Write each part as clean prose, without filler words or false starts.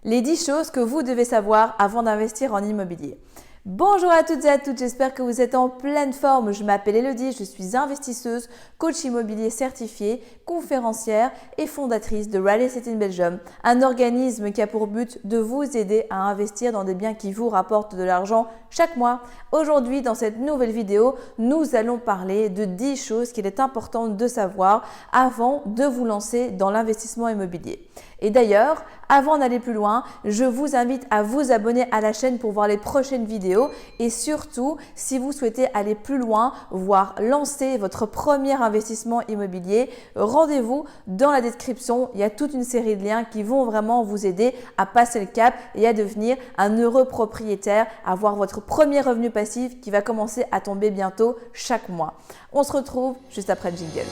Les 10 choses que vous devez savoir avant d'investir en immobilier. Bonjour à toutes et à tous, j'espère que vous êtes en pleine forme. Je m'appelle Elodie, je suis investisseuse, coach immobilier certifié, conférencière et fondatrice de Real Estate in Belgium, un organisme qui a pour but de vous aider à investir dans des biens qui vous rapportent de l'argent chaque mois. Aujourd'hui, dans cette nouvelle vidéo, nous allons parler de 10 choses qu'il est important de savoir avant de vous lancer dans l'investissement immobilier. Et d'ailleurs, avant d'aller plus loin, je vous invite à vous abonner à la chaîne pour voir les prochaines vidéos et surtout, si vous souhaitez aller plus loin, voire lancer votre premier investissement immobilier, rendez-vous dans la description. Il y a toute une série de liens qui vont vraiment vous aider à passer le cap et à devenir un heureux propriétaire, à avoir votre premier revenu passif qui va commencer à tomber bientôt chaque mois. On se retrouve juste après le jingle.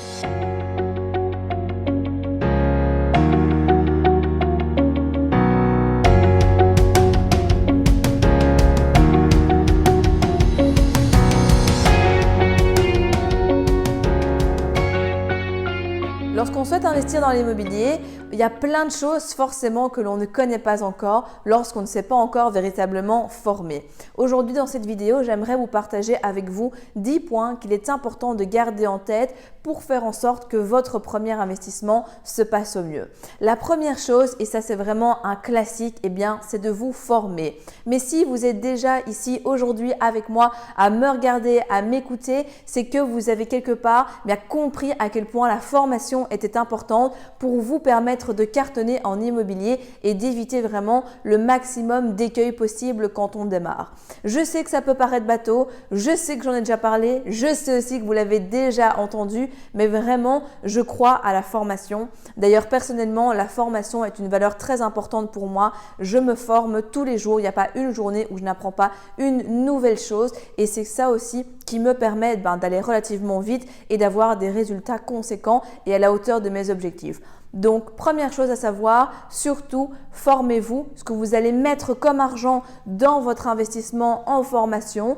Lorsqu'on souhaite investir dans l'immobilier, il y a plein de choses forcément que l'on ne connaît pas encore lorsqu'on ne s'est pas encore véritablement formé. Aujourd'hui dans cette vidéo, j'aimerais vous partager avec vous 10 points qu'il est important de garder en tête pour faire en sorte que votre premier investissement se passe au mieux. La première chose, et ça c'est vraiment un classique, c'est de vous former. Mais si vous êtes déjà ici aujourd'hui avec moi à me regarder, à m'écouter, c'est que vous avez quelque part bien compris à quel point la formation était importante pour vous permettre de cartonner en immobilier et d'éviter vraiment le maximum d'écueils possibles quand on démarre. Je sais que ça peut paraître bateau, je sais que j'en ai déjà parlé, je sais aussi que vous l'avez déjà entendu, mais vraiment, je crois à la formation. D'ailleurs, personnellement, la formation est une valeur très importante pour moi. Je me forme tous les jours, il n'y a pas une journée où je n'apprends pas une nouvelle chose et c'est ça aussi qui me permet d'aller relativement vite et d'avoir des résultats conséquents et à la hauteur de mes objectifs. Donc, première chose à savoir, surtout, formez-vous. Ce que vous allez mettre comme argent dans votre investissement en formation,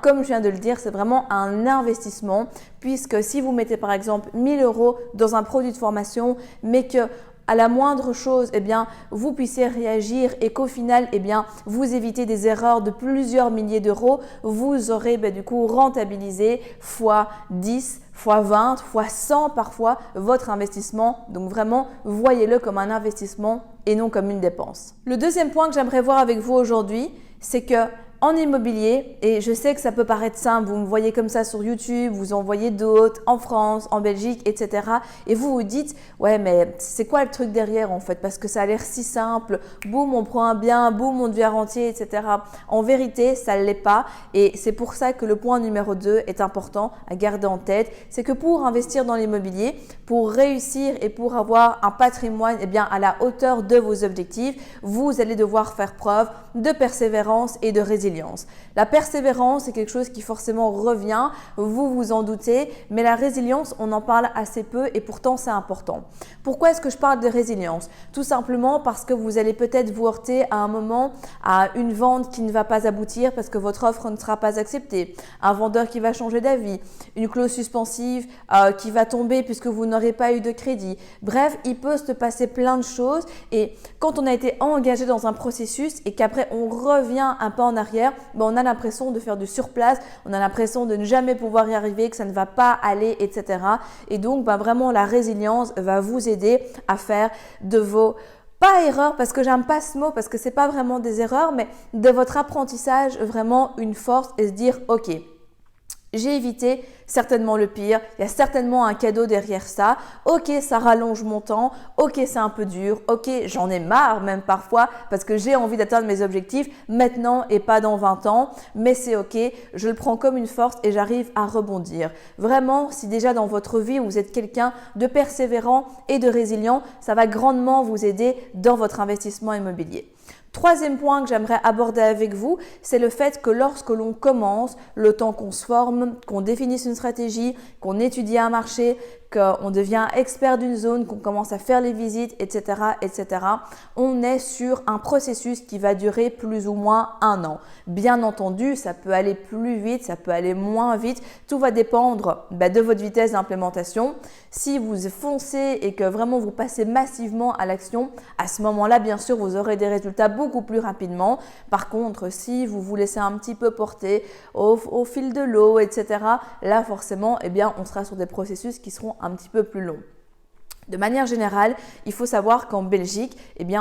comme je viens de le dire, c'est vraiment un investissement puisque si vous mettez par exemple 1000 € dans un produit de formation, mais que à la moindre chose, vous puissiez réagir et qu'au final, vous évitez des erreurs de plusieurs milliers d'euros, vous aurez du coup rentabilisé fois 10, fois 20, fois 100 parfois votre investissement. Donc vraiment, voyez-le comme un investissement et non comme une dépense. Le deuxième point que j'aimerais voir avec vous aujourd'hui, c'est que en immobilier, et je sais que ça peut paraître simple, vous me voyez comme ça sur YouTube, vous en voyez d'autres en France, en Belgique, etc. Et vous vous dites, ouais mais c'est quoi le truc derrière en fait? Parce que ça a l'air si simple, boum on prend un bien, boum on devient rentier, etc. En vérité, ça ne l'est pas et c'est pour ça que le point numéro 2 est important à garder en tête. C'est que pour investir dans l'immobilier, pour réussir et pour avoir un patrimoine à la hauteur de vos objectifs, vous allez devoir faire preuve de persévérance et de résilience. La persévérance, c'est quelque chose qui forcément revient, vous vous en doutez, mais la résilience, on en parle assez peu et pourtant c'est important. Pourquoi est-ce que je parle de résilience? Tout simplement parce que vous allez peut-être vous heurter à un moment à une vente qui ne va pas aboutir parce que votre offre ne sera pas acceptée, un vendeur qui va changer d'avis, une clause suspensive qui va tomber puisque vous n'aurez pas eu de crédit. Bref, il peut se passer plein de choses et quand on a été engagé dans un processus et qu'après on revient un peu en arrière, on a l'impression de faire du surplace, on a l'impression de ne jamais pouvoir y arriver, que ça ne va pas aller, etc. Et donc, vraiment, la résilience va vous aider à faire de vos pas erreurs, parce que j'aime pas ce mot, parce que c'est pas vraiment des erreurs, mais de votre apprentissage vraiment une force et se dire, ok, j'ai évité certainement le pire, il y a certainement un cadeau derrière ça, ok ça rallonge mon temps, ok c'est un peu dur, ok j'en ai marre même parfois parce que j'ai envie d'atteindre mes objectifs maintenant et pas dans 20 ans, mais c'est ok, je le prends comme une force et j'arrive à rebondir. Vraiment, si déjà dans votre vie vous êtes quelqu'un de persévérant et de résilient, ça va grandement vous aider dans votre investissement immobilier. Troisième point que j'aimerais aborder avec vous, c'est le fait que lorsque l'on commence, le temps qu'on se forme, qu'on définisse une stratégie, qu'on étudie un marché, qu'on devient expert d'une zone, qu'on commence à faire les visites, etc., etc., on est sur un processus qui va durer plus ou moins 1 an. Bien entendu, ça peut aller plus vite, ça peut aller moins vite. Tout va dépendre de votre vitesse d'implémentation. Si vous foncez et que vraiment vous passez massivement à l'action, à ce moment-là, bien sûr, vous aurez des résultats beaucoup plus rapidement. Par contre, si vous vous laissez un petit peu porter au fil de l'eau, etc., là, forcément, on sera sur des processus qui seront un petit peu plus longs. De manière générale, il faut savoir qu'en Belgique,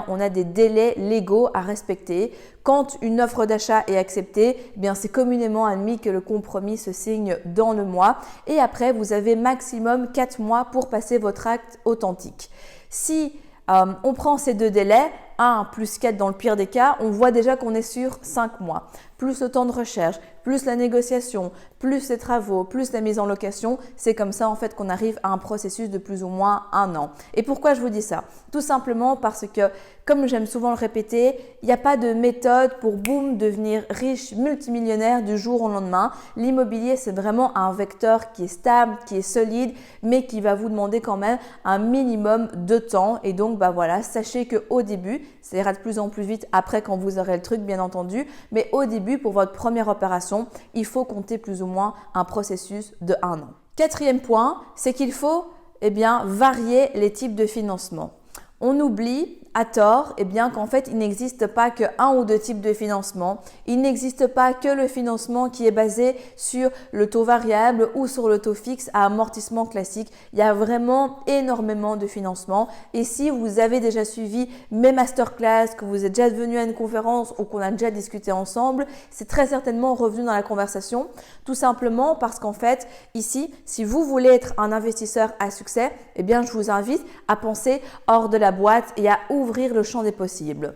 on a des délais légaux à respecter. Quand une offre d'achat est acceptée, c'est communément admis que le compromis se signe dans le mois. Et après, vous avez maximum 4 mois pour passer votre acte authentique. Si on prend ces 2 délais, 1 plus 4 dans le pire des cas, on voit déjà qu'on est sur 5 mois. Plus le temps de recherche, plus la négociation, plus les travaux, plus la mise en location, c'est comme ça en fait qu'on arrive à un processus de plus ou moins 1 an. Et pourquoi je vous dis ça? Tout simplement parce que, comme j'aime souvent le répéter, il n'y a pas de méthode pour boum devenir riche, multimillionnaire du jour au lendemain. L'immobilier, c'est vraiment un vecteur qui est stable, qui est solide, mais qui va vous demander quand même un minimum de temps. Et donc, voilà, sachez qu'au début, ça ira de plus en plus vite après quand vous aurez le truc, bien entendu, mais au début, pour votre première opération, il faut compter plus ou moins un processus de 1 an. 4e point, c'est qu'il faut varier les types de financement. On oublie à tort qu'en fait, il n'existe pas que 1 ou 2 types de financement. Il n'existe pas que le financement qui est basé sur le taux variable ou sur le taux fixe à amortissement classique. Il y a vraiment énormément de financements. Et si vous avez déjà suivi mes masterclass, que vous êtes déjà venu à une conférence ou qu'on a déjà discuté ensemble, c'est très certainement revenu dans la conversation. Tout simplement parce qu'en fait, ici, si vous voulez être un investisseur à succès, je vous invite à penser hors de la boîte et à ouvrir le champ des possibles.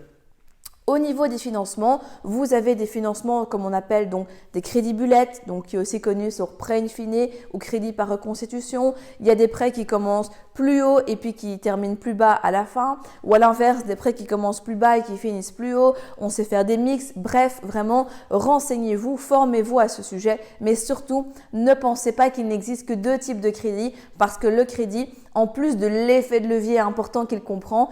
Au niveau des financements, vous avez des financements comme on appelle donc des crédits bullets, donc qui est aussi connu sur prêt in fine ou crédit par reconstitution. Il y a des prêts qui commencent plus haut et puis qui terminent plus bas à la fin, ou à l'inverse, des prêts qui commencent plus bas et qui finissent plus haut. On sait faire des mix. Bref, vraiment, renseignez-vous, formez-vous à ce sujet, mais surtout, ne pensez pas qu'il n'existe que 2 types de crédits, parce que le crédit, en plus de l'effet de levier important qu'il comprend,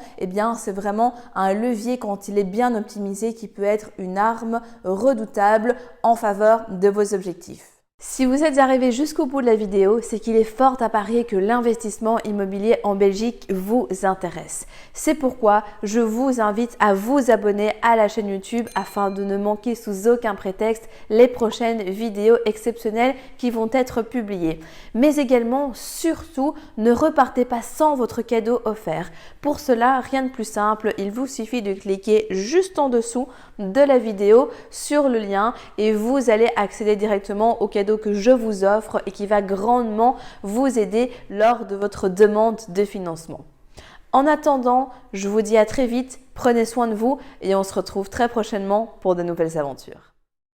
c'est vraiment un levier quand il est bien optimisé qui peut être une arme redoutable en faveur de vos objectifs. Si vous êtes arrivé jusqu'au bout de la vidéo, c'est qu'il est fort à parier que l'investissement immobilier en Belgique vous intéresse. C'est pourquoi je vous invite à vous abonner à la chaîne YouTube afin de ne manquer sous aucun prétexte les prochaines vidéos exceptionnelles qui vont être publiées. Mais également, surtout, ne repartez pas sans votre cadeau offert. Pour cela, rien de plus simple, il vous suffit de cliquer juste en dessous de la vidéo sur le lien et vous allez accéder directement au cadeau que je vous offre et qui va grandement vous aider lors de votre demande de financement. En attendant, je vous dis à très vite, prenez soin de vous et on se retrouve très prochainement pour de nouvelles aventures.